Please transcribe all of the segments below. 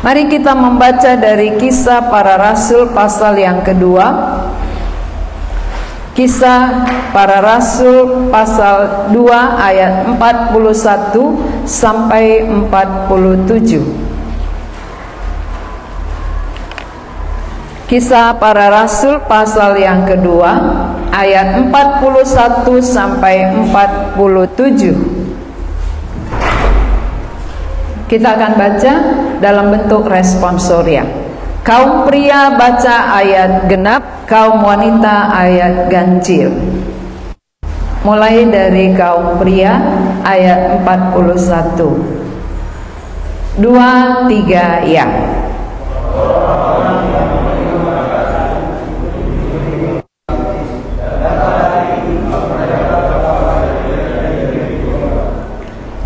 Mari kita membaca dari Kisah Para Rasul pasal yang kedua. Kisah Para Rasul pasal 2 ayat 41 sampai 47. Kisah Para Rasul pasal yang kedua ayat 41 sampai 47. Kita akan baca dalam bentuk responsoria. Kaum pria baca ayat genap, kaum wanita ayat ganjil. Mulai dari kaum pria ayat 41. 2, 3, ya.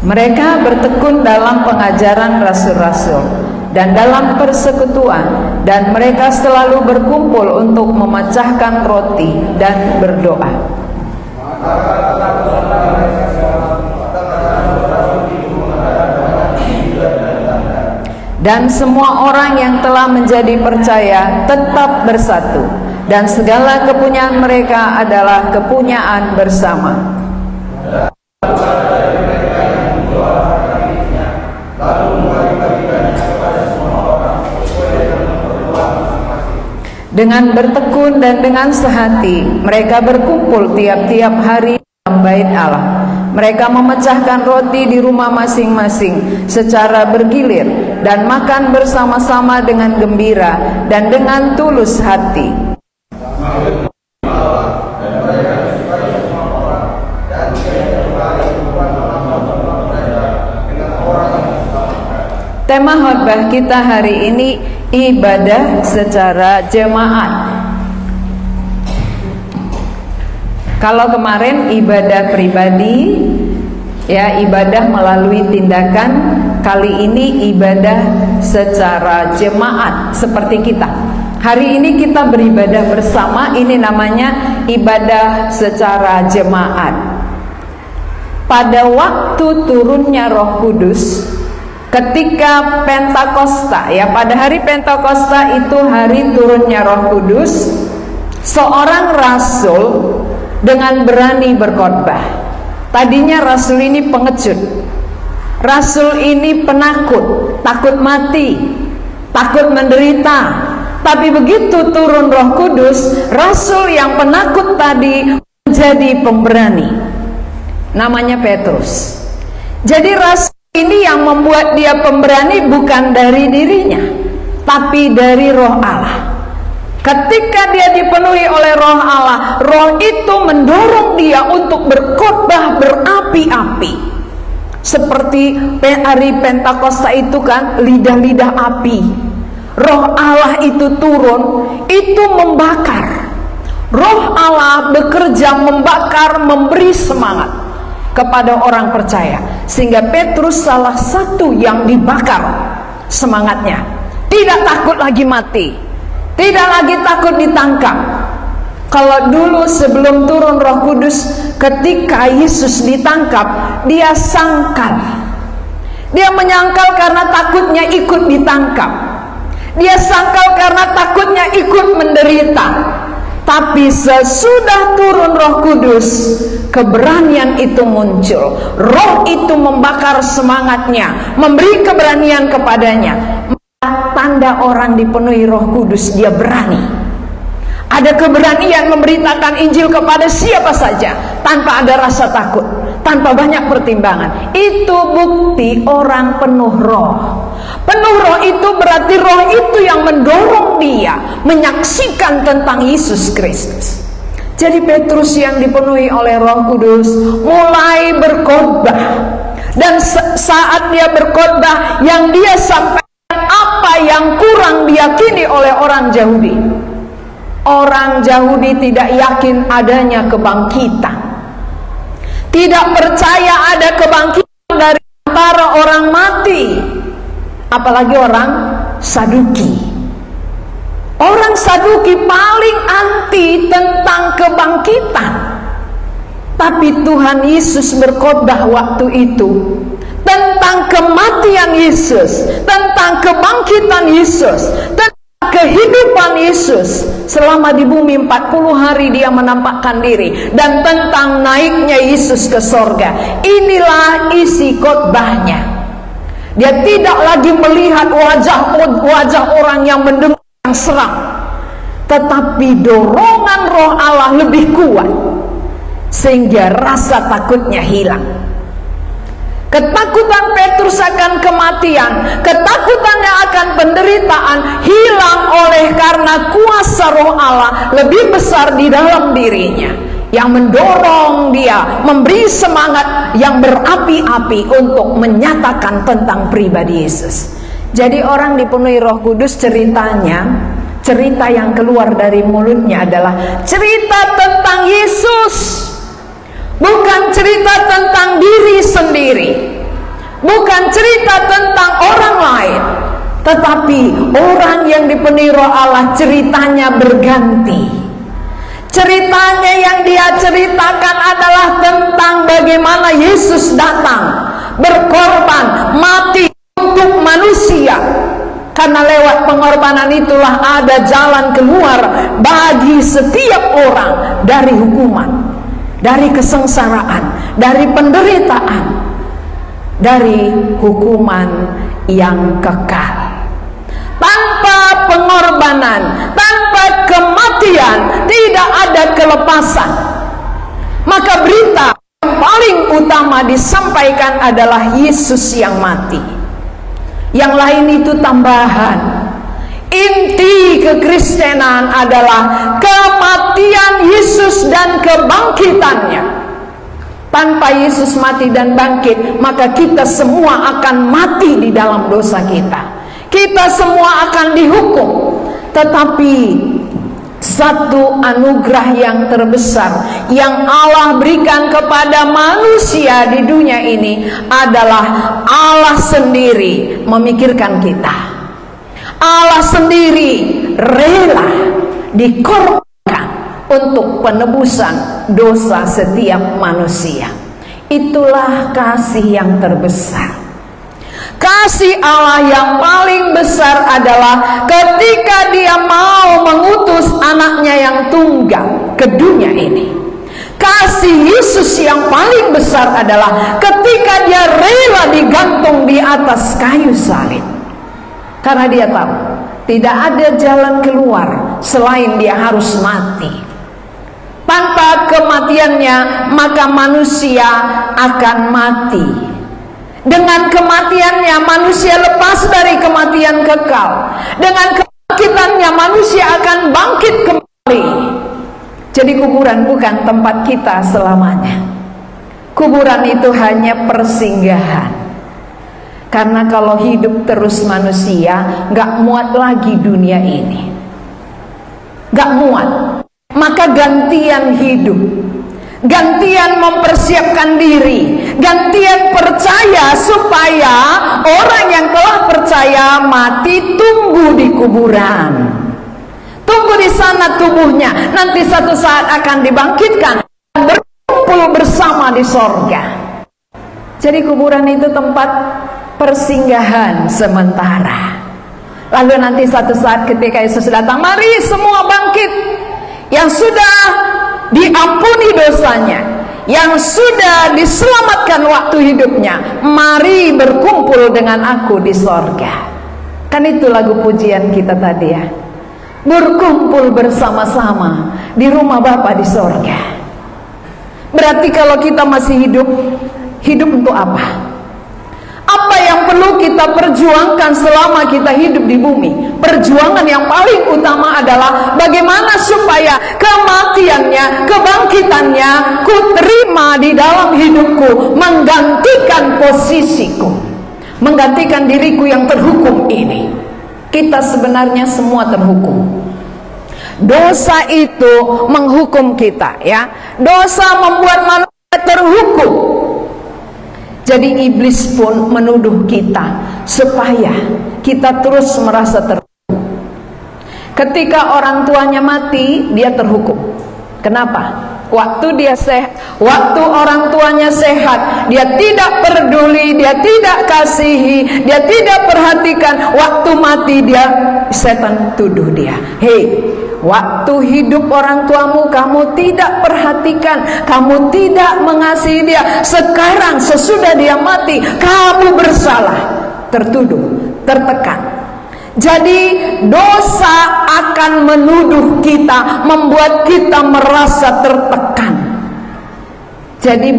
Mereka bertekun dalam pengajaran rasul-rasul dan dalam persekutuan, dan mereka selalu berkumpul untuk memecahkan roti dan berdoa. Dan semua orang yang telah menjadi percaya tetap bersatu, dan segala kepunyaan mereka adalah kepunyaan bersama. Dengan bertekun dan dengan sehati, mereka berkumpul tiap-tiap hari dalam bait Allah. Mereka memecahkan roti di rumah masing-masing secara bergilir dan makan bersama-sama dengan gembira dan dengan tulus hati. Tema khotbah kita hari ini ibadah secara jemaat. Kalau kemarin ibadah pribadi, ya ibadah melalui tindakan, kali ini ibadah secara jemaat seperti kita. Hari ini kita beribadah bersama, ini namanya ibadah secara jemaat. Pada waktu turunnya Roh Kudus, ketika Pentakosta, ya pada hari Pentakosta itu hari turunnya Roh Kudus, seorang rasul dengan berani berkhotbah. Tadinya rasul ini pengecut, rasul ini penakut, takut mati, takut menderita. Tapi begitu turun Roh Kudus, rasul yang penakut tadi menjadi pemberani. Namanya Petrus. Jadi rasul ini yang membuat dia pemberani bukan dari dirinya, tapi dari Roh Allah. Ketika dia dipenuhi oleh Roh Allah, Roh itu mendorong dia untuk berkhotbah berapi-api. Seperti hari Pentakosta itu kan lidah-lidah api. Roh Allah itu turun, itu membakar. Roh Allah bekerja membakar, memberi semangat kepada orang percaya, sehingga Petrus salah satu yang dibakar semangatnya. Tidak takut lagi mati, tidak lagi takut ditangkap. Kalau dulu sebelum turun Roh Kudus, ketika Yesus ditangkap, dia sangkal. Dia menyangkal karena takutnya ikut ditangkap. Dia sangkal karena takutnya ikut menderita. Tapi sesudah turun Roh Kudus, keberanian itu muncul. Roh itu membakar semangatnya, memberi keberanian kepadanya. Tanda orang dipenuhi Roh Kudus, dia berani. Ada keberanian memberitakan Injil kepada siapa saja tanpa ada rasa takut, tanpa banyak pertimbangan. Itu bukti orang penuh Roh. Penuh Roh itu berarti Roh itu yang mendorong dia menyaksikan tentang Yesus Kristus. Jadi Petrus yang dipenuhi oleh Roh Kudus mulai berkhotbah, dan saat dia berkhotbah, yang dia sampaikan apa yang kurang diyakini oleh orang Yahudi. Orang Yahudi tidak yakin adanya kebangkitan, tidak percaya ada kebangkitan dari antara orang mati, apalagi orang Saduki. Orang Saduki paling anti tentang kebangkitan. Tapi Tuhan Yesus berkhotbah waktu itu tentang tentang kematian Yesus, tentang kebangkitan Yesus, tentang kehidupan Yesus selama di bumi 40 hari dia menampakkan diri, dan tentang naiknya Yesus ke sorga. Inilah isi khotbahnya. Dia tidak lagi melihat wajah orang yang mendengar yang seram, tetapi dorongan Roh Allah lebih kuat sehingga rasa takutnya hilang. Ketakutan Petrus akan kematian, ketakutannya akan penderitaan hilang oleh karena kuasa Roh Allah lebih besar di dalam dirinya, yang mendorong dia, memberi semangat yang berapi-api untuk menyatakan tentang pribadi Yesus. Jadi orang dipenuhi Roh Kudus, ceritanya, cerita yang keluar dari mulutnya adalah cerita tentang Yesus, bukan cerita tentang diri sendiri, bukan cerita tentang orang lain, tetapi orang yang dipenuhi Roh Allah ceritanya berganti. Ceritanya yang dia ceritakan adalah tentang bagaimana Yesus datang, berkorban, mati untuk manusia. Karena lewat pengorbanan itulah ada jalan keluar bagi setiap orang dari hukuman, dari kesengsaraan, dari penderitaan, dari hukuman yang kekal. Tanpa pengorbanan, tanpa kematian, tidak ada kelepasan. Maka berita yang paling utama disampaikan adalah Yesus yang mati. Yang lain itu tambahan. Inti kekristenan adalah kematian Yesus dan kebangkitannya. Tanpa Yesus mati dan bangkit, maka kita semua akan mati di dalam dosa kita. Kita semua akan dihukum. Tetapi satu anugerah yang terbesar yang Allah berikan kepada manusia di dunia ini adalah Allah sendiri memikirkan kita. Allah sendiri rela dikorbankan untuk penebusan dosa setiap manusia. Itulah kasih yang terbesar. Kasih Allah yang paling besar adalah ketika dia mau mengutus anaknya yang tunggal ke dunia ini. Kasih Yesus yang paling besar adalah ketika dia rela digantung di atas kayu salib. Karena dia tahu tidak ada jalan keluar selain dia harus mati. Tanpa kematiannya maka manusia akan mati. Dengan kematiannya manusia lepas dari kematian kekal. Dengan kebangkitannya manusia akan bangkit kembali. Jadi kuburan bukan tempat kita selamanya. Kuburan itu hanya persinggahan. Karena kalau hidup terus manusia gak muat lagi dunia ini, gak muat. Maka gantian hidup, gantian mempersiapkan diri, gantian percaya supaya orang yang telah percaya mati tunggu di kuburan, tunggu di sana tubuhnya nanti satu saat akan dibangkitkan dan berkumpul bersama di sorga. Jadi kuburan itu tempat persinggahan sementara. Lalu nanti satu saat ketika Yesus datang, mari semua bangkit. Yang sudah diampuni dosanya, yang sudah diselamatkan waktu hidupnya, mari berkumpul dengan aku di sorga. Kan itu lagu pujian kita tadi ya, berkumpul bersama-sama di rumah Bapa di sorga. Berarti kalau kita masih hidup, hidup untuk apa? Apa yang perlu kita perjuangkan selama kita hidup di bumi? Perjuangan yang paling utama adalah bagaimana supaya kematiannya, kebangkitannya ku terima di dalam hidupku, menggantikan posisiku, menggantikan diriku yang terhukum ini. Kita sebenarnya semua terhukum. Dosa itu menghukum kita ya. Dosa membuat manusia terhukum. Jadi iblis pun menuduh kita supaya kita terus merasa terhukum. Ketika orang tuanya mati, dia terhukum. Kenapa? Waktu dia sehat, waktu orang tuanya sehat, dia tidak peduli, dia tidak kasihi, dia tidak perhatikan. Waktu mati dia, setan tuduh dia. Hei, waktu hidup orang tuamu kamu tidak perhatikan, kamu tidak mengasihi dia. Sekarang sesudah dia mati, kamu bersalah. Tertuduh, tertekan. Jadi dosa akan menuduh kita, membuat kita merasa tertekan. Jadi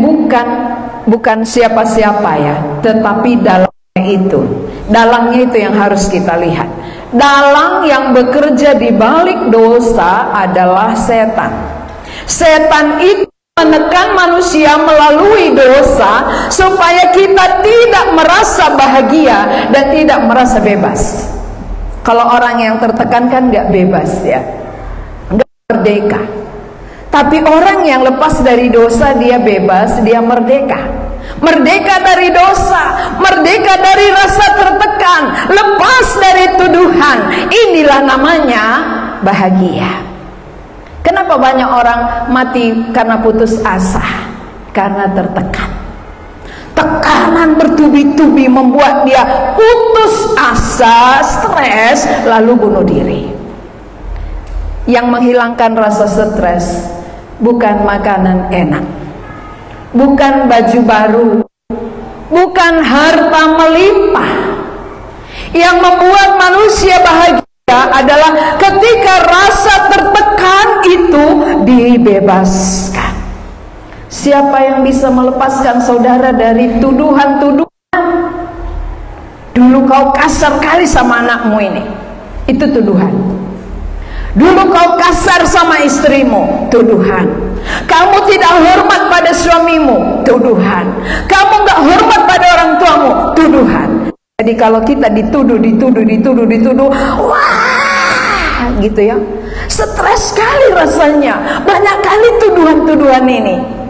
bukan siapa-siapa ya, tetapi dalangnya itu yang harus kita lihat. Dalang yang bekerja di balik dosa adalah setan. Setan itu menekan manusia melalui dosa supaya kita tidak merasa bahagia dan tidak merasa bebas. Kalau orang yang tertekan kan nggak bebas ya, nggak merdeka. Tapi orang yang lepas dari dosa dia bebas, dia merdeka. Merdeka dari dosa, merdeka dari rasa tertekan, lepas dari tuduhan. Inilah namanya bahagia. Kenapa banyak orang mati karena putus asa? Karena tertekan. Tekanan bertubi-tubi membuat dia putus asa, stres, lalu bunuh diri. Yang menghilangkan rasa stres bukan makanan enak, bukan baju baru, bukan harta melimpah. Yang membuat manusia bahagia adalah ketika rasa tertekan itu dibebaskan. Siapa yang bisa melepaskan saudara dari tuduhan-tuduhan? Dulu kau kasar kali sama anakmu ini, itu tuduhan. Dulu kau kasar sama istrimu, tuduhan. Kamu tidak hormat pada suamimu, tuduhan. Kamu gak hormat pada orang tuamu, tuduhan. Jadi kalau kita dituduh, wah, gitu ya, stres sekali rasanya. Banyak kali tuduhan-tuduhan ini.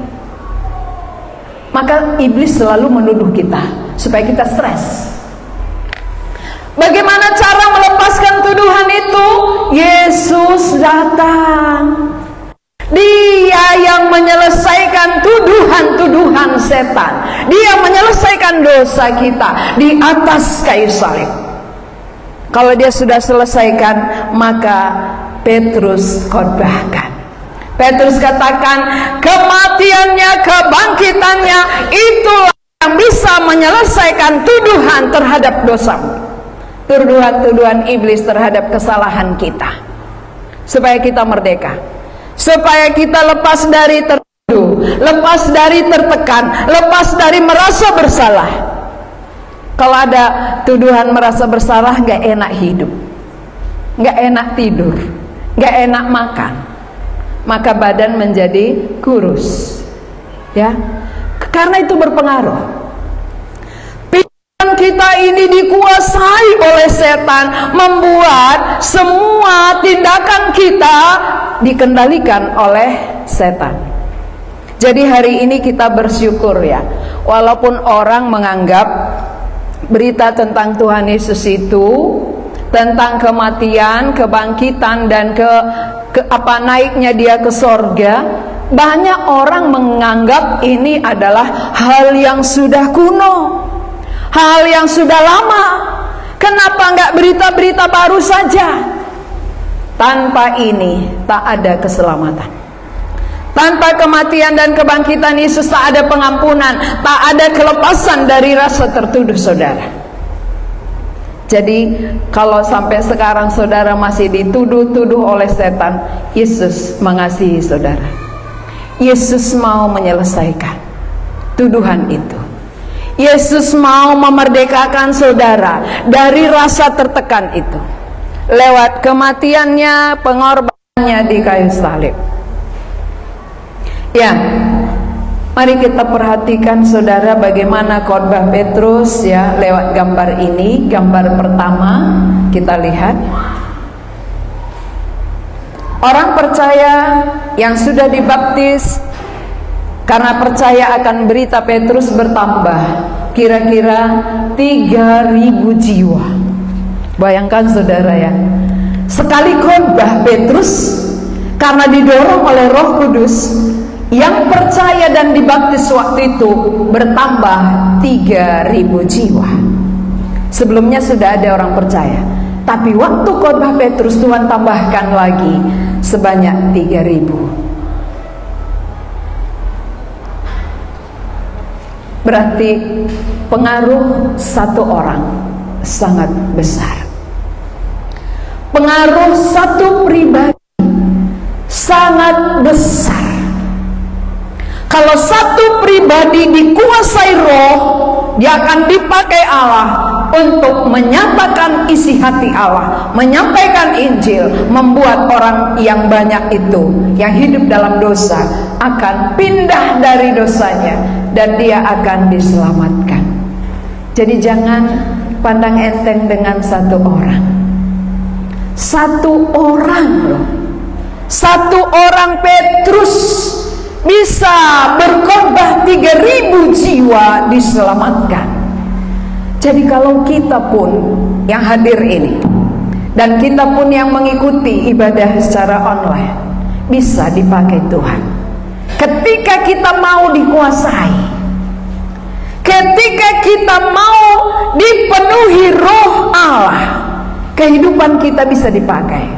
Maka iblis selalu menuduh kita supaya kita stres. Bagaimana cara melepaskan tuduhan itu? Yesus datang. Dia yang menyelesaikan tuduhan-tuduhan setan. Dia menyelesaikan dosa kita di atas kayu salib. Kalau dia sudah selesaikan, maka Petrus khotbahkan. Petrus katakan, kematiannya, kebangkitannya, itulah yang bisa menyelesaikan tuduhan terhadap dosamu. Tuduhan-tuduhan iblis terhadap kesalahan kita. Supaya kita merdeka. Supaya kita lepas dari tertuduh, lepas dari tertekan, lepas dari merasa bersalah. Kalau ada tuduhan merasa bersalah, gak enak hidup, gak enak tidur, gak enak makan. Maka badan menjadi kurus, ya, karena itu berpengaruh. Pikiran kita ini dikuasai oleh setan, membuat semua tindakan kita dikendalikan oleh setan. Jadi hari ini kita bersyukur ya, walaupun orang menganggap berita tentang Tuhan Yesus itu, tentang kematian, kebangkitan, dan naiknya dia ke sorga, banyak orang menganggap ini adalah hal yang sudah kuno, hal yang sudah lama. Kenapa nggak berita-berita baru saja? Tanpa ini tak ada keselamatan. Tanpa kematian dan kebangkitan Yesus tak ada pengampunan, tak ada kelepasan dari rasa tertuduh saudara. Jadi kalau sampai sekarang saudara masih dituduh-tuduh oleh setan, Yesus mengasihi saudara. Yesus mau menyelesaikan tuduhan itu. Yesus mau memerdekakan saudara dari rasa tertekan itu lewat kematiannya, pengorbanannya di kayu salib. Ya, mari kita perhatikan saudara bagaimana khotbah Petrus ya lewat gambar ini. Gambar pertama kita lihat orang percaya yang sudah dibaptis karena percaya akan berita Petrus bertambah kira-kira 3.000 jiwa. Bayangkan saudara ya, sekali khotbah Petrus karena didorong oleh Roh Kudus Yang percaya dan dibaptis waktu itu bertambah 3.000 jiwa. Sebelumnya sudah ada orang percaya, tapi waktu khotbah Petrus Tuhan tambahkan lagi sebanyak 3.000. Berarti pengaruh satu orang sangat besar. Pengaruh satu pribadi sangat besar. Kalau satu pribadi dikuasai roh, dia akan dipakai Allah untuk menyatakan isi hati Allah, menyampaikan Injil, membuat orang yang banyak itu yang hidup dalam dosa akan pindah dari dosanya dan dia akan diselamatkan. Jadi jangan pandang enteng dengan satu orang. Satu orang loh. Satu orang Petrus bisa berkhotbah 3.000 jiwa diselamatkan. Jadi kalau kita pun yang hadir ini dan kita pun yang mengikuti ibadah secara online, bisa dipakai Tuhan. Ketika kita mau dikuasai, ketika kita mau dipenuhi roh Allah, kehidupan kita bisa dipakai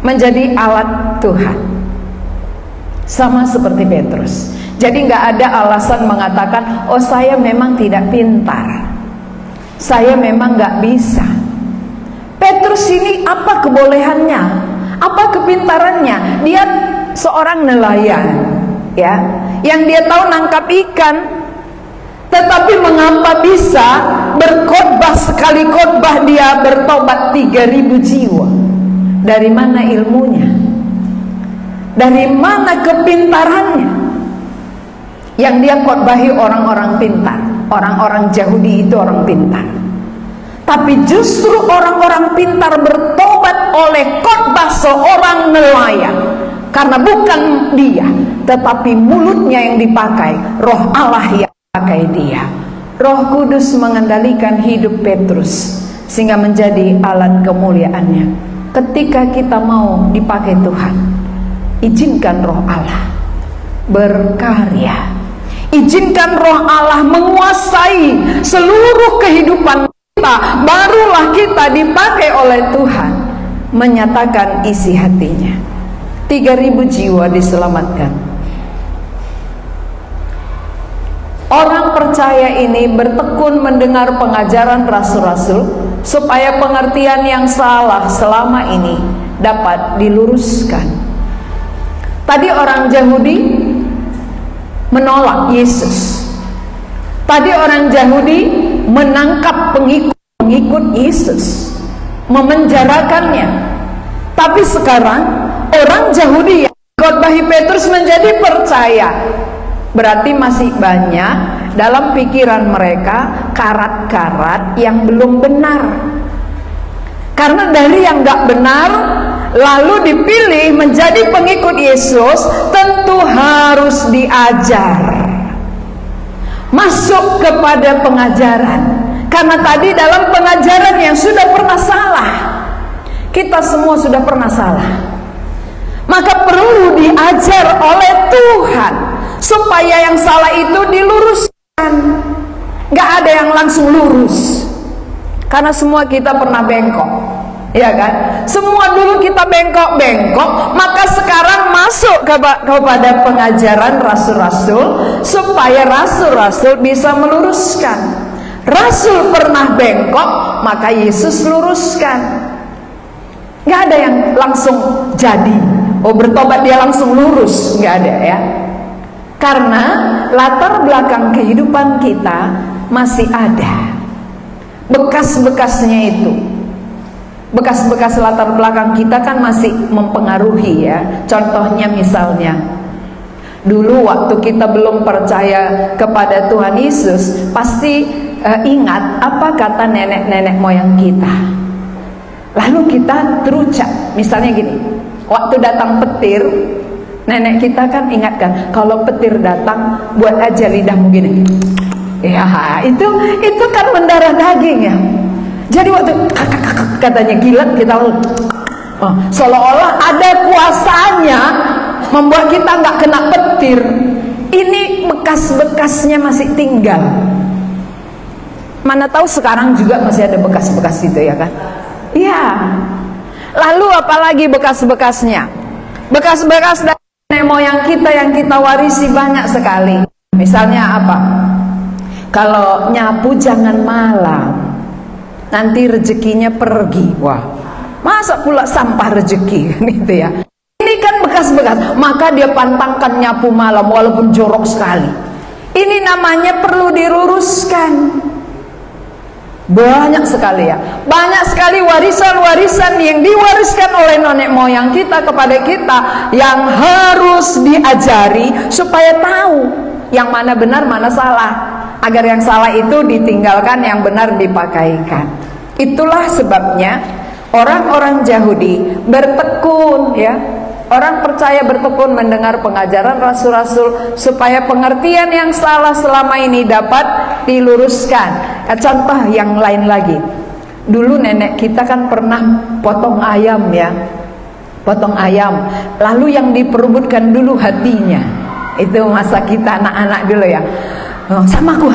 menjadi alat Tuhan. Sama seperti Petrus. Jadi nggak ada alasan mengatakan, oh saya memang tidak pintar, saya memang nggak bisa. Petrus ini apa kebolehannya, apa kepintarannya? Dia seorang nelayan, ya, yang dia tahu nangkap ikan. Tetapi mengapa bisa berkhotbah, sekali khotbah dia bertobat 3.000 jiwa? Dari mana ilmunya? Dari mana kepintarannya? Yang dia khotbahi orang-orang pintar. Orang-orang Yahudi itu orang pintar. Tapi justru orang-orang pintar bertobat oleh khotbah seorang nelayan. Karena bukan dia, tetapi mulutnya yang dipakai, roh Allah yang dipakai dia. Roh Kudus mengendalikan hidup Petrus sehingga menjadi alat kemuliaannya. Ketika kita mau dipakai Tuhan, izinkan roh Allah berkarya. Izinkan roh Allah menguasai seluruh kehidupan kita. Barulah kita dipakai oleh Tuhan menyatakan isi hatinya. 3.000 jiwa diselamatkan. Orang percaya ini bertekun mendengar pengajaran rasul-rasul supaya pengertian yang salah selama ini dapat diluruskan. Tadi orang Yahudi menolak Yesus. Tadi orang Yahudi menangkap pengikut Yesus, memenjarakannya. Tapi sekarang orang Yahudi yang khotbahi Petrus menjadi percaya. Berarti masih banyak dalam pikiran mereka karat-karat yang belum benar. Karena dari yang gak benar lalu dipilih menjadi pengikut Yesus, tentu harus diajar, masuk kepada pengajaran. Karena tadi dalam pengajaran yang sudah pernah salah, kita semua sudah pernah salah, maka perlu diajar oleh Tuhan supaya yang salah itu diluruskan. Gak ada yang langsung lurus, karena semua kita pernah bengkok, ya kan? Semua dulu kita bengkok-bengkok. Maka sekarang masuk kepada pengajaran rasul-rasul supaya rasul-rasul bisa meluruskan. Rasul pernah bengkok, maka Yesus luruskan. Gak ada yang langsung jadi, oh bertobat dia langsung lurus, gak ada ya. Karena latar belakang kehidupan kita masih ada bekas-bekasnya itu. Bekas-bekas latar belakang kita kan masih mempengaruhi ya. Contohnya misalnya, dulu waktu kita belum percaya kepada Tuhan Yesus, pasti ingat apa kata nenek-nenek moyang kita. Lalu kita terucap, misalnya gini, waktu datang petir, nenek kita kan ingatkan, kalau petir datang buat aja lidahmu gini. Ya, itu kan mendarah daging ya. Jadi waktu katanya gilat kita seolah-olah ada kuasanya membuat kita nggak kena petir. Ini bekas-bekasnya masih tinggal. Mana tahu sekarang juga masih ada bekas-bekas itu, ya kan? Iya. Lalu apalagi bekas-bekasnya? Bekas-bekas dari nenek moyang kita yang kita warisi banyak sekali. Misalnya apa? Kalau nyapu jangan malam, nanti rezekinya pergi. Wah, masa pula sampah rezeki gitu ya. Ini kan bekas-bekas, maka dia pantangkan nyapu malam walaupun jorok sekali. Ini namanya perlu diluruskan. Banyak sekali ya, banyak sekali warisan-warisan yang diwariskan oleh nenek moyang kita kepada kita yang harus diajari supaya tahu yang mana benar mana salah, agar yang salah itu ditinggalkan, yang benar dipakaikan. Itulah sebabnya orang-orang Yahudi bertekun, ya, orang percaya bertekun mendengar pengajaran rasul-rasul supaya pengertian yang salah selama ini dapat diluruskan. Contoh yang lain lagi, dulu nenek kita kan pernah potong ayam, ya, potong ayam, lalu yang diperebutkan dulu hatinya. Itu masa kita anak-anak dulu ya, sama aku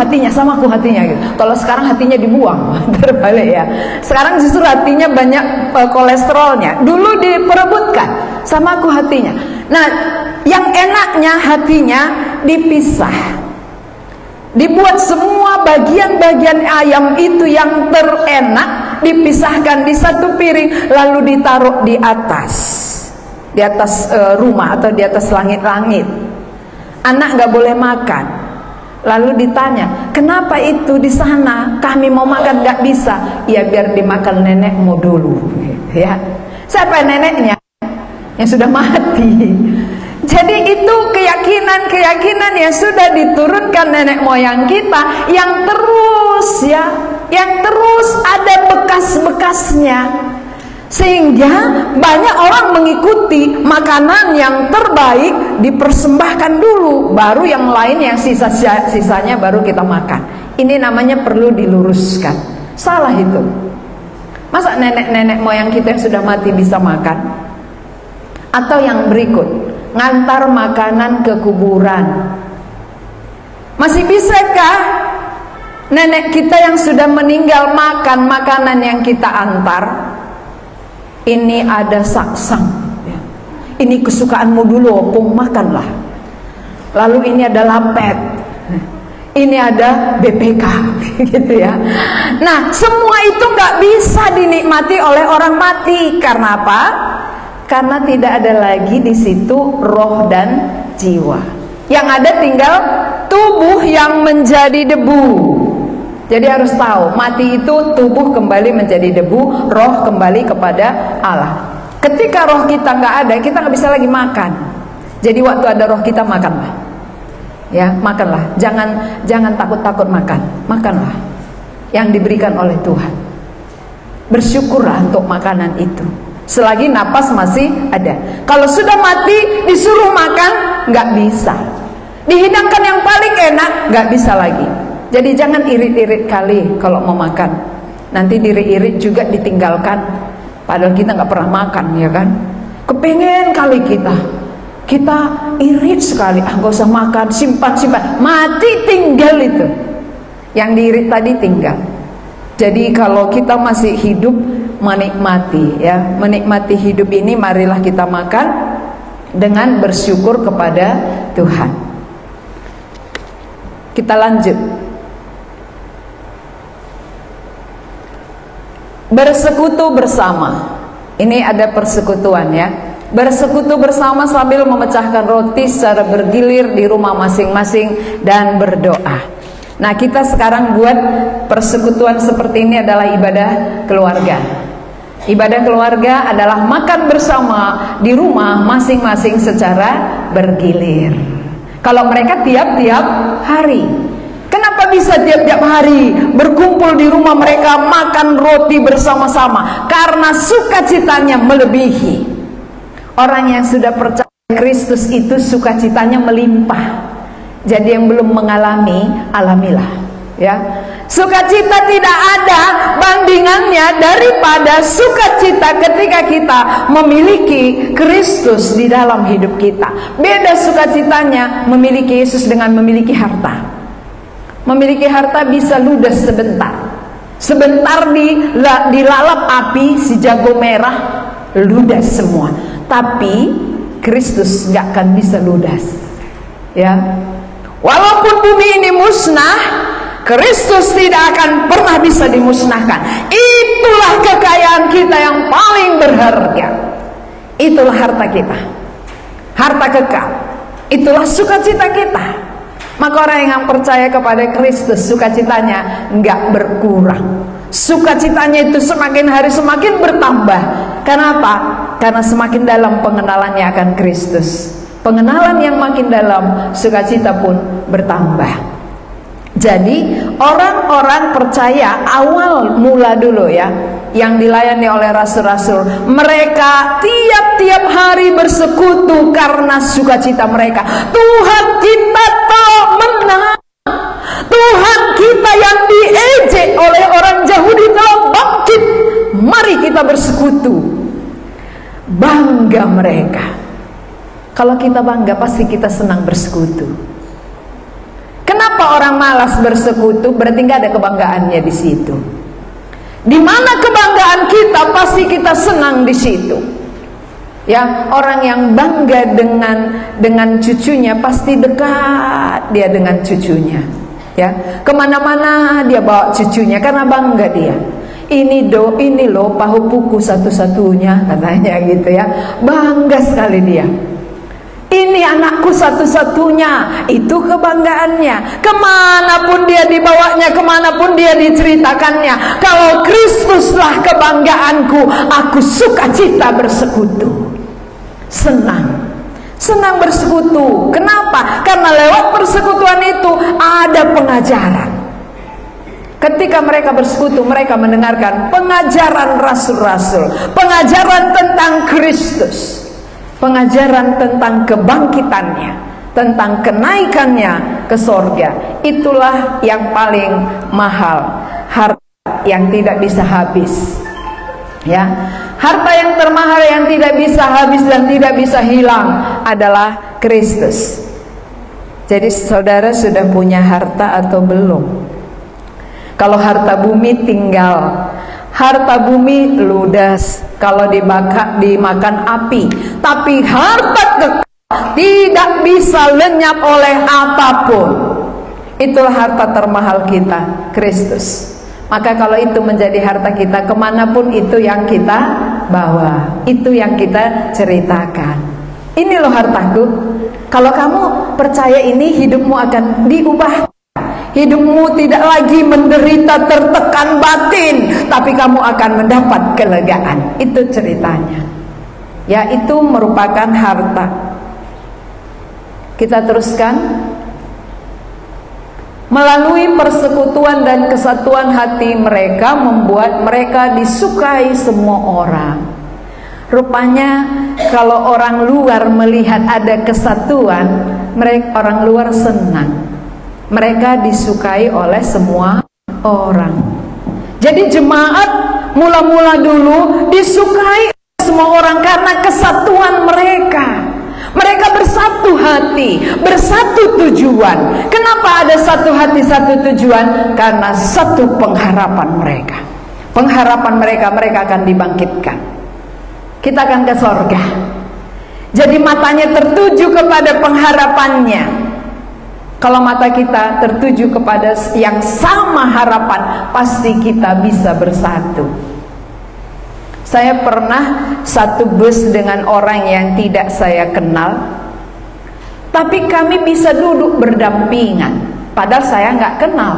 hatinya gitu. Kalau sekarang hatinya dibuang, terbalik ya. Sekarang justru hatinya banyak kolesterolnya. Dulu diperebutkan, sama aku hatinya. Nah, yang enaknya hatinya dipisah. Dibuat semua bagian-bagian ayam itu yang terenak dipisahkan di satu piring, lalu ditaruh di atas rumah atau di atas langit-langit. Anak nggak boleh makan. Lalu ditanya, kenapa itu di sana? Kami mau makan nggak bisa. Ya biar dimakan nenekmu dulu, ya. Siapa neneknya? Yang sudah mati. Jadi itu keyakinan-keyakinan yang sudah diturunkan nenek moyang kita, yang terus, ya, yang terus ada bekas-bekasnya, sehingga banyak orang mengikuti makanan yang terbaik dipersembahkan dulu, baru yang lain yang sisanya baru kita makan. Ini namanya perlu diluruskan. Salah itu. Masa nenek-nenek moyang kita yang sudah mati bisa makan? Atau yang berikut, ngantar makanan ke kuburan. Masih bisakah nenek kita yang sudah meninggal makan makanan yang kita antar? Ini ada saksang, ya. Ini kesukaanmu dulu, opung, makanlah. Lalu ini ada lapet, ini ada BPK, gitu ya. Nah, semua itu nggak bisa dinikmati oleh orang mati. Karena apa? Karena tidak ada lagi di situ roh dan jiwa. Yang ada tinggal tubuh yang menjadi debu. Jadi harus tahu, mati itu tubuh kembali menjadi debu, roh kembali kepada Allah. Ketika roh kita nggak ada, kita nggak bisa lagi makan. Jadi waktu ada roh kita, makanlah, ya, makanlah. Jangan takut-takut makan, makanlah yang diberikan oleh Tuhan. Bersyukurlah untuk makanan itu. Selagi napas masih ada. Kalau sudah mati disuruh makan, nggak bisa. Dihidangkan yang paling enak, nggak bisa lagi. Jadi jangan irit-irit kali kalau mau makan. Nanti diri-irit juga ditinggalkan. Padahal kita nggak pernah makan, ya kan? Kepengen kali kita irit sekali. Ah, nggak usah makan, simpan. Mati tinggal itu. Yang diirit tadi tinggal. Jadi kalau kita masih hidup, menikmati, ya, menikmati hidup ini, marilah kita makan dengan bersyukur kepada Tuhan. Kita lanjut. Bersekutu bersama. Ini ada persekutuan, ya. Bersekutu bersama sambil memecahkan roti secara bergilir di rumah masing-masing dan berdoa. Nah, kita sekarang buat persekutuan seperti ini adalah ibadah keluarga. Ibadah keluarga adalah makan bersama di rumah masing-masing secara bergilir. Kalau mereka tiap-tiap hari, kenapa bisa tiap-tiap hari berkumpul di rumah mereka makan roti bersama-sama? Karena sukacitanya melebihi. Orang yang sudah percaya Kristus itu sukacitanya melimpah. Jadi yang belum mengalami, alamilah. Ya, sukacita tidak ada bandingannya daripada sukacita ketika kita memiliki Kristus di dalam hidup kita. Beda sukacitanya memiliki Yesus dengan memiliki harta. Memiliki harta bisa ludes sebentar. Sebentar dilalap api si jago merah, ludas semua. Tapi Kristus gak akan bisa ludas. Ya, walaupun bumi ini musnah, Kristus tidak akan pernah bisa dimusnahkan. Itulah kekayaan kita yang paling berharga. Itulah harta kita, harta kekal. Itulah sukacita kita. Maka orang yang percaya kepada Kristus, sukacitanya enggak berkurang. Sukacitanya itu semakin hari semakin bertambah. Kenapa? Karena semakin dalam pengenalannya akan Kristus. Pengenalan yang makin dalam, sukacita pun bertambah. Jadi orang-orang percaya awal mula dulu ya, yang dilayani oleh rasul-rasul, mereka tiap-tiap hari bersekutu karena sukacita mereka. Tuhan kita tak menang. Tuhan kita yang diejek oleh orang Yahudi telah bangkit. Mari kita bersekutu. Bangga mereka. Kalau kita bangga, pasti kita senang bersekutu. Kenapa orang malas bersekutu? Berarti nggak ada kebanggaannya di situ. Di mana kebanggaan kita, pasti kita senang di situ. Ya, orang yang bangga dengan cucunya pasti dekat dia dengan cucunya. Ya, kemana-mana dia bawa cucunya karena bangga dia. Ini loh pahu puku satu-satunya, katanya gitu ya. Bangga sekali dia. Ini anakku satu-satunya, itu kebanggaannya. Kemanapun dia dibawanya, kemanapun dia diceritakannya, kalau Kristuslah kebanggaanku, aku sukacita bersekutu. Senang bersekutu. Kenapa? Karena lewat persekutuan itu ada pengajaran. Ketika mereka bersekutu, mereka mendengarkan pengajaran rasul-rasul, pengajaran tentang Kristus, pengajaran tentang kebangkitannya, tentang kenaikannya ke sorga. Itulah yang paling mahal, harta yang tidak bisa habis. Ya, harta yang termahal yang tidak bisa habis dan tidak bisa hilang adalah Kristus. Jadi saudara sudah punya harta atau belum? Kalau harta bumi tinggal, harta bumi ludas kalau dimakan api. Tapi harta kekal tidak bisa lenyap oleh apapun. Itulah harta termahal kita, Kristus. Maka kalau itu menjadi harta kita, kemanapun itu yang kita bawa, itu yang kita ceritakan. Ini loh hartaku. Kalau kamu percaya ini, hidupmu akan diubah. Hidupmu tidak lagi menderita tertekan batin, tapi kamu akan mendapat kelegaan. Itu ceritanya. Ya, itu merupakan harta. Kita teruskan. Melalui persekutuan dan kesatuan hati mereka membuat mereka disukai semua orang. Rupanya kalau orang luar melihat ada kesatuan, orang luar senang. Mereka disukai oleh semua orang. Jadi jemaat mula-mula dulu disukai oleh semua orang karena kesatuan mereka. Mereka bersatu hati, bersatu tujuan. Kenapa ada satu hati, satu tujuan? Karena satu pengharapan mereka. Pengharapan mereka akan dibangkitkan. Kita akan ke sorga. Jadi matanya tertuju kepada pengharapannya. Kalau mata kita tertuju kepada yang sama harapan, pasti kita bisa bersatu. Saya pernah satu bus dengan orang yang tidak saya kenal, tapi kami bisa duduk berdampingan, padahal saya nggak kenal.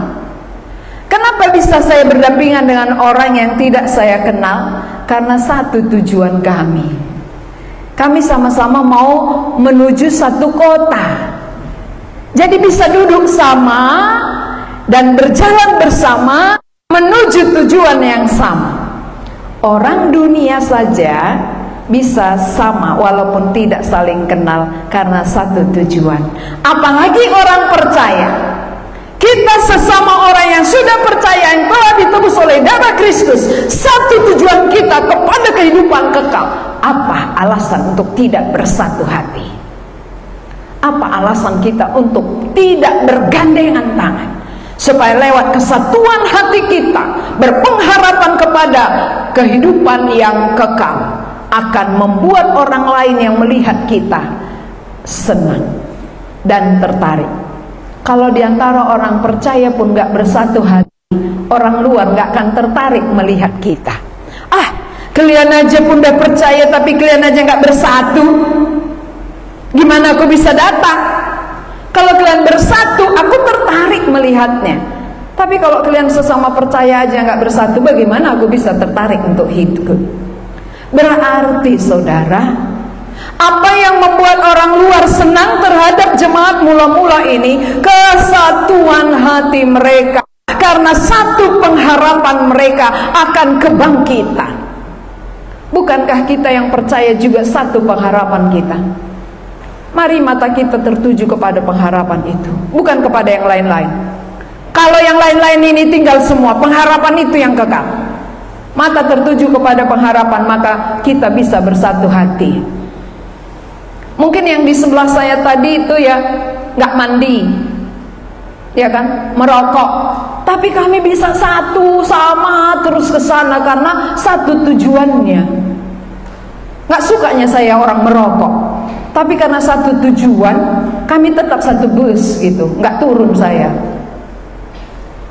Kenapa bisa saya berdampingan dengan orang yang tidak saya kenal? Karena satu tujuan kami. Kami sama-sama mau menuju satu kota. Jadi bisa duduk sama dan berjalan bersama menuju tujuan yang sama. Orang dunia saja bisa sama walaupun tidak saling kenal karena satu tujuan. Apalagi orang percaya. Kita sesama orang yang sudah percaya, yang telah ditebus oleh darah Kristus, satu tujuan kita kepada kehidupan kekal. Apa alasan untuk tidak bersatu hati? Apa alasan kita untuk tidak bergandengan tangan? Supaya lewat kesatuan hati kita, berpengharapan kepada kehidupan yang kekal, akan membuat orang lain yang melihat kita senang dan tertarik. Kalau diantara orang percaya pun gak bersatu hati, orang luar gak akan tertarik melihat kita. Kalian aja pun udah percaya tapi kalian aja gak bersatu, gimana aku bisa datang? Kalau kalian bersatu, aku tertarik melihatnya. Tapi kalau kalian sesama percaya aja gak bersatu, bagaimana aku bisa tertarik untuk hidup? Berarti saudara, apa yang membuat orang luar senang terhadap jemaat mula-mula ini? Kesatuan hati mereka, karena satu pengharapan mereka akan kebangkitan. Bukankah kita yang percaya juga satu pengharapan kita? Mari mata kita tertuju kepada pengharapan itu, bukan kepada yang lain-lain. Kalau yang lain-lain ini tinggal semua, pengharapan itu yang kekal. Mata tertuju kepada pengharapan, maka kita bisa bersatu hati. Mungkin yang di sebelah saya tadi itu ya nggak mandi, ya kan, merokok, tapi kami bisa satu sama terus ke sana karena satu tujuannya. Nggak sukanya saya orang merokok, tapi karena satu tujuan kami tetap satu bus gitu, nggak turun saya.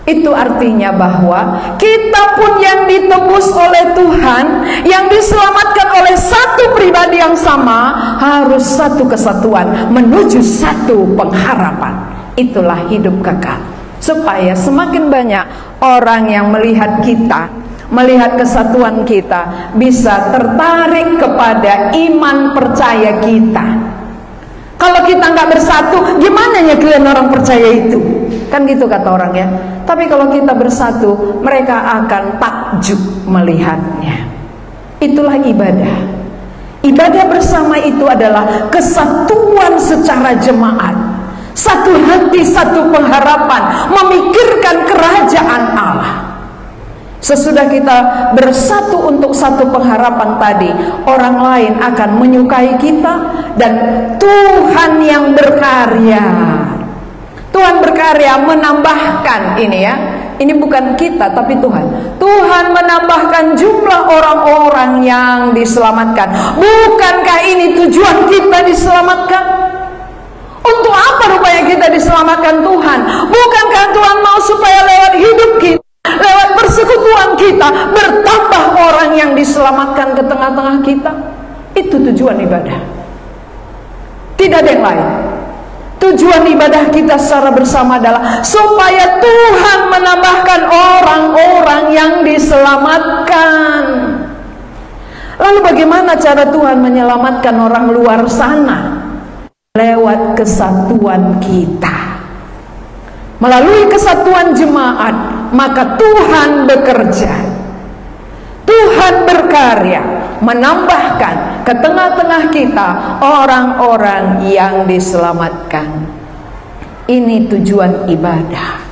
Itu artinya bahwa kita pun yang ditebus oleh Tuhan, yang diselamatkan oleh satu pribadi yang sama, harus satu kesatuan menuju satu pengharapan. Itulah hidup kekal. Supaya semakin banyak orang yang melihat kita, melihat kesatuan kita, bisa tertarik kepada iman percaya kita. Kalau kita nggak bersatu, gimana ya kalian orang percaya itu? Kan gitu kata orang ya. Tapi kalau kita bersatu, mereka akan takjub melihatnya. Itulah ibadah. Ibadah bersama itu adalah kesatuan secara jemaat, satu hati, satu pengharapan, memikirkan kerajaan Allah. Sesudah kita bersatu untuk satu pengharapan tadi, orang lain akan menyukai kita, dan Tuhan yang berkarya, Tuhan berkarya menambahkan ini ya. Ini bukan kita tapi Tuhan. Tuhan menambahkan jumlah orang-orang yang diselamatkan. Bukankah ini tujuan kita diselamatkan? Untuk apa rupanya kita diselamatkan Tuhan? Bukankah Tuhan mau supaya lewat hidup kita, lewat persekutuan kita, bertambah orang yang diselamatkan ke tengah-tengah kita? Itu tujuan ibadah. Tidak ada yang lain. Tujuan ibadah kita secara bersama adalah supaya Tuhan menambahkan orang-orang yang diselamatkan. Lalu bagaimana cara Tuhan menyelamatkan orang luar sana? Lewat kesatuan kita. Melalui kesatuan jemaat, maka Tuhan bekerja. Tuhan berkarya menambahkan ke tengah-tengah kita orang-orang yang diselamatkan. Ini tujuan ibadah.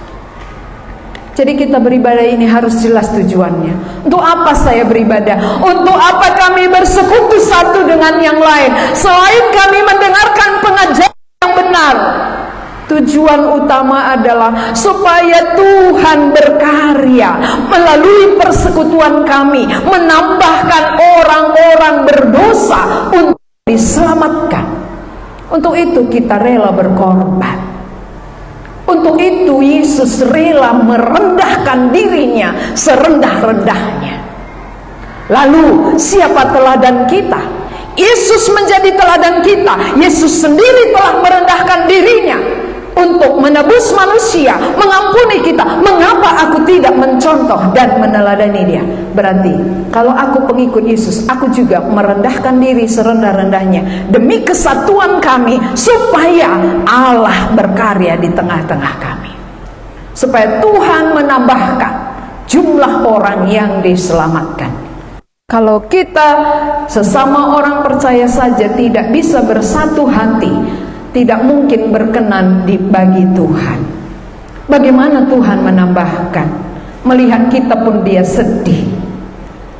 Jadi kita beribadah ini harus jelas tujuannya. Untuk apa saya beribadah? Untuk apa kami bersekutu satu dengan yang lain? Selain kami mendengarkan pengajaran yang benar, tujuan utama adalah supaya Tuhan berkarya melalui persekutuan kami, menambahkan orang-orang berdosa untuk diselamatkan. Untuk itu kita rela berkorban. Untuk itu Yesus rela merendahkan dirinya serendah-rendahnya. Lalu siapa teladan kita? Yesus menjadi teladan kita. Yesus sendiri telah merendahkan dirinya untuk menebus manusia, mengampuni kita. Mengapa aku tidak mencontoh dan meneladani dia? Berarti kalau aku pengikut Yesus, aku juga merendahkan diri serendah-rendahnya demi kesatuan kami, supaya Allah berkarya di tengah-tengah kami, supaya Tuhan menambahkan jumlah orang yang diselamatkan. Kalau kita sesama orang percaya saja tidak bisa bersatu hati, tidak mungkin berkenan bagi Tuhan. Bagaimana Tuhan menambahkan? Melihat kita pun Dia sedih.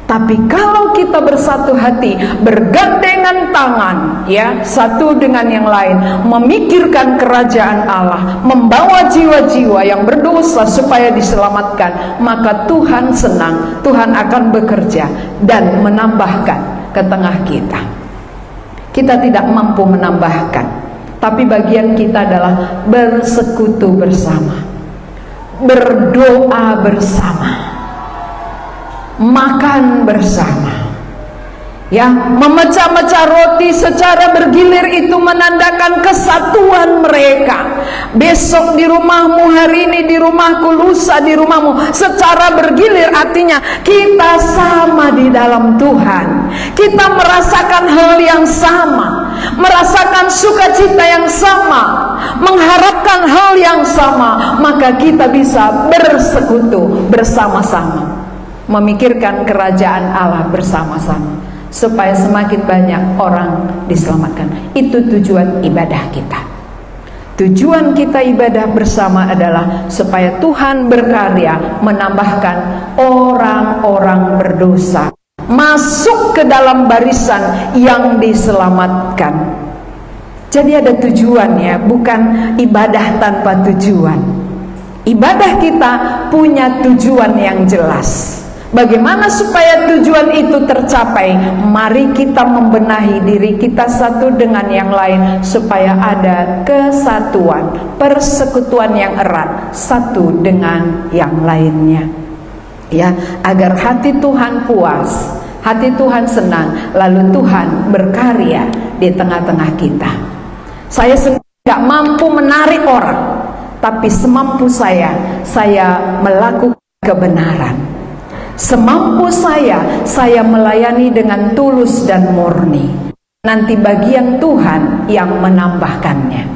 Tapi kalau kita bersatu hati, bergandengan tangan, ya, satu dengan yang lain, memikirkan kerajaan Allah, membawa jiwa-jiwa yang berdosa supaya diselamatkan, maka Tuhan senang, Tuhan akan bekerja dan menambahkan ke tengah kita. Kita tidak mampu menambahkan, tapi bagian kita adalah bersekutu bersama, berdoa bersama, makan bersama, ya, memecah-mecah roti secara bergilir itu menandakan kesatuan mereka. Besok di rumahmu, hari ini di rumahku, lusa di rumahmu, secara bergilir artinya kita sama di dalam Tuhan. Kita merasakan hal yang sama, merasakan sukacita yang sama, mengharapkan hal yang sama, maka kita bisa bersekutu bersama-sama, memikirkan kerajaan Allah bersama-sama, supaya semakin banyak orang diselamatkan. Itu tujuan ibadah kita. Tujuan kita ibadah bersama adalah supaya Tuhan berkarya menambahkan orang-orang berdosa masuk ke dalam barisan yang diselamatkan. Jadi ada tujuannya, bukan ibadah tanpa tujuan. Ibadah kita punya tujuan yang jelas. Bagaimana supaya tujuan itu tercapai? Mari kita membenahi diri kita satu dengan yang lain, supaya ada kesatuan, persekutuan yang erat satu dengan yang lainnya, ya, agar hati Tuhan puas, hati Tuhan senang, lalu Tuhan berkarya di tengah-tengah kita. Saya sendiri tidak mampu menarik orang, tapi semampu saya melakukan kebenaran. Semampu saya melayani dengan tulus dan murni. Nanti bagian Tuhan yang menambahkannya.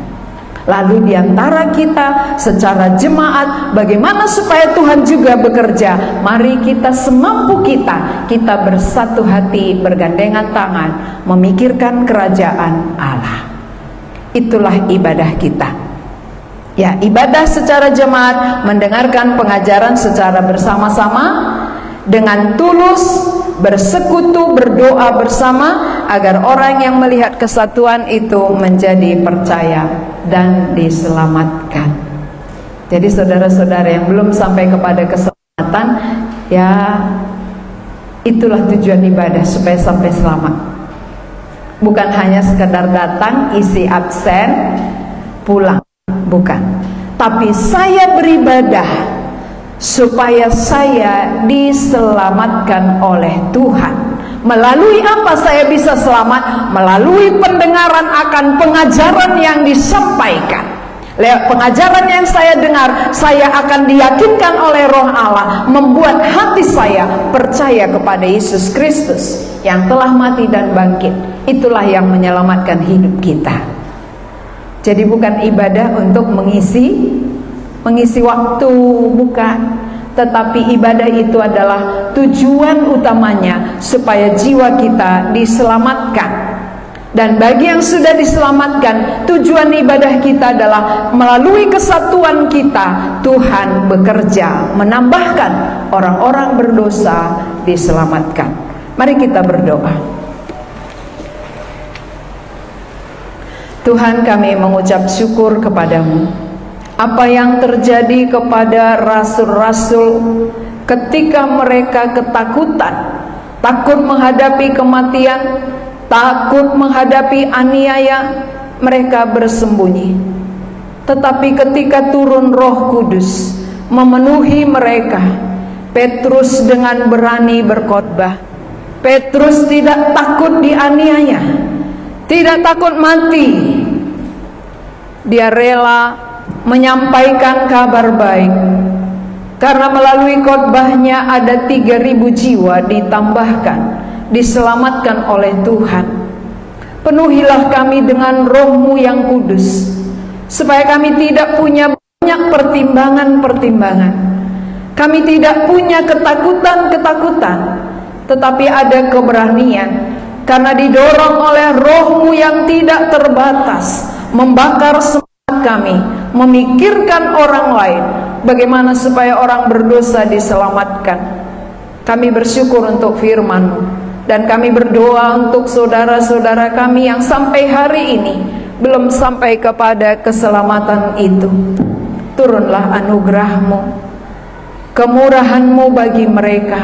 Lalu diantara kita secara jemaat, bagaimana supaya Tuhan juga bekerja? Mari kita semampu kita bersatu hati, bergandengan tangan, memikirkan kerajaan Allah. Itulah ibadah kita. Ya, ibadah secara jemaat, mendengarkan pengajaran secara bersama-sama, dengan tulus, bersekutu, berdoa bersama, agar orang yang melihat kesatuan itu menjadi percaya dan diselamatkan. Jadi saudara-saudara yang belum sampai kepada keselamatan, ya, itulah tujuan ibadah, supaya sampai selamat. Bukan hanya sekedar datang, isi absen, pulang, bukan. Tapi saya beribadah supaya saya diselamatkan oleh Tuhan. Melalui apa saya bisa selamat? Melalui pendengaran akan pengajaran yang disampaikan. Lewat pengajaran yang saya dengar, saya akan diyakinkan oleh Roh Allah, membuat hati saya percaya kepada Yesus Kristus yang telah mati dan bangkit. Itulah yang menyelamatkan hidup kita. Jadi bukan ibadah untuk mengisi waktu, bukan. Tetapi ibadah itu adalah tujuan utamanya supaya jiwa kita diselamatkan. Dan bagi yang sudah diselamatkan, tujuan ibadah kita adalah melalui kesatuan kita, Tuhan bekerja menambahkan orang-orang berdosa diselamatkan. Mari kita berdoa. Tuhan, kami mengucap syukur kepadamu. Apa yang terjadi kepada rasul-rasul ketika mereka ketakutan, takut menghadapi kematian, takut menghadapi aniaya, mereka bersembunyi. Tetapi ketika turun Roh Kudus memenuhi mereka, Petrus dengan berani berkhotbah. Petrus tidak takut dianiaya, tidak takut mati. Dia rela menyampaikan kabar baik, karena melalui khotbahnya ada 3.000 jiwa ditambahkan, diselamatkan oleh Tuhan. Penuhilah kami dengan Roh-Mu yang kudus, supaya kami tidak punya banyak pertimbangan-pertimbangan, kami tidak punya ketakutan-ketakutan, tetapi ada keberanian, karena didorong oleh Roh-Mu yang tidak terbatas, membakar kami memikirkan orang lain, bagaimana supaya orang berdosa diselamatkan. Kami bersyukur untuk firman-Mu, dan kami berdoa untuk saudara-saudara kami yang sampai hari ini belum sampai kepada keselamatan itu. Turunlah anugerah-Mu, kemurahan-Mu bagi mereka.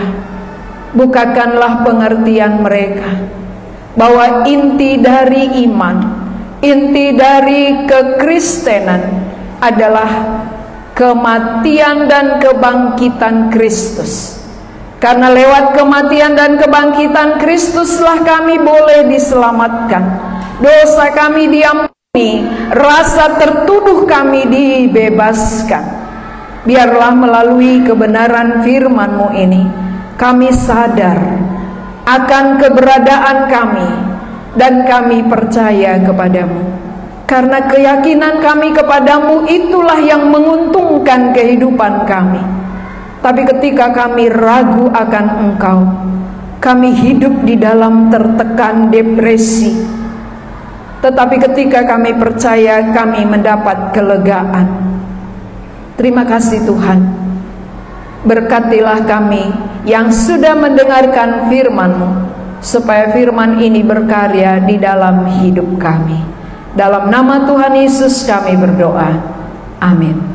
Bukakanlah pengertian mereka bahwa inti dari iman, inti dari kekristenan adalah kematian dan kebangkitan Kristus. Karena lewat kematian dan kebangkitan Kristuslah kami boleh diselamatkan. Dosa kami diampuni, rasa tertuduh kami dibebaskan. Biarlah melalui kebenaran firman-Mu ini kami sadar akan keberadaan kami, dan kami percaya kepadamu. Karena keyakinan kami kepadamu itulah yang menguntungkan kehidupan kami. Tapi ketika kami ragu akan Engkau, kami hidup di dalam tertekan depresi. Tetapi ketika kami percaya, kami mendapat kelegaan. Terima kasih Tuhan. Berkatilah kami yang sudah mendengarkan firman-Mu, supaya firman ini berkarya di dalam hidup kami. Dalam nama Tuhan Yesus kami berdoa. Amin.